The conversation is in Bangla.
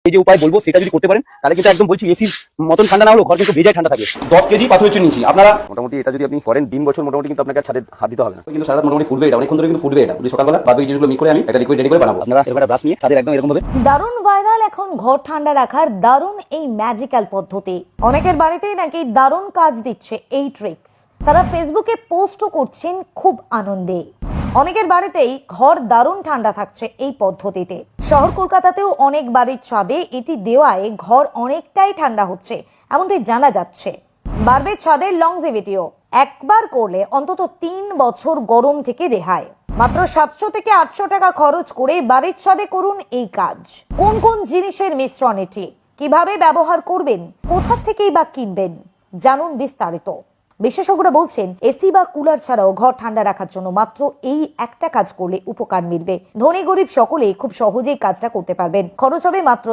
এই যে উপায় বলবো সেটা যদি করতে পারেন তাহলে কিন্তু একদম বলছি এসির মতন ঠান্ডা না হলো ঘর কিন্তু বেজায় ঠান্ডা থাকে। 10 কেজি পাথরের চুন নিয়েছি আপনারা মোটামুটি এটা যদি আপনি করেন 3 বছর মোটামুটি কিন্তু আপনাকে ছাদে হাত দিতে হবে না, কিন্তু সারা মোটামুটি ফুটবে এটা অনেকক্ষণ ধরে কিন্তু ফুটবে এটা যদি সকালবেলা বা এই জিনিসগুলো মিক্স করে আমি একটা লিকুইড রেডি করে বানাবো। আপনারা এরকম একটা ব্রাশ নিয়ে তাদের একদম এরকম ভাবে দারুণ ভাইরাল এখন ঘর ঠান্ডা রাখার দারুণ এই ম্যাজিক্যাল পদ্ধতি। অনেকের বাড়িতেই নাকি দারুণ কাজ দিচ্ছে এই ট্রিক্স। তারা ফেসবুকে পোস্টও করছেন খুব আনন্দে। অনেকের বাড়িতেই ঘর দারুণ ঠান্ডা থাকছে এই পদ্ধতিতে। শহর কলকাতাতেও অনেক বাড়ির ছাদে এটি দেওয়ায় ঘর অনেকটাই ঠান্ডা হচ্ছে এমনটাই জানা যাচ্ছে। বাড়বে ছাদের লংজিভিটিও। একবার করলে অন্তত 3 বছর গরম থেকে রেহাই। মাত্র 700 থেকে 800 টাকা খরচ করে বাড়ির ছাদে করুন এই কাজ। কোন কোন জিনিসের মিশ্রণ এটি, কিভাবে ব্যবহার করবেন, কোথা থেকেই বা কিনবেন, জানুন বিস্তারিত। বিশেষজ্ঞরা বলছেন এসি বা কুলার ছাড়াও ঘর ঠান্ডা রাখার জন্য মাত্র এই একটা কাজ করলে উপকার মিলবে। ধনী গরিব সকলেই খুব সহজেই কাজটা করতে পারবেন। খরচ হবে মাত্র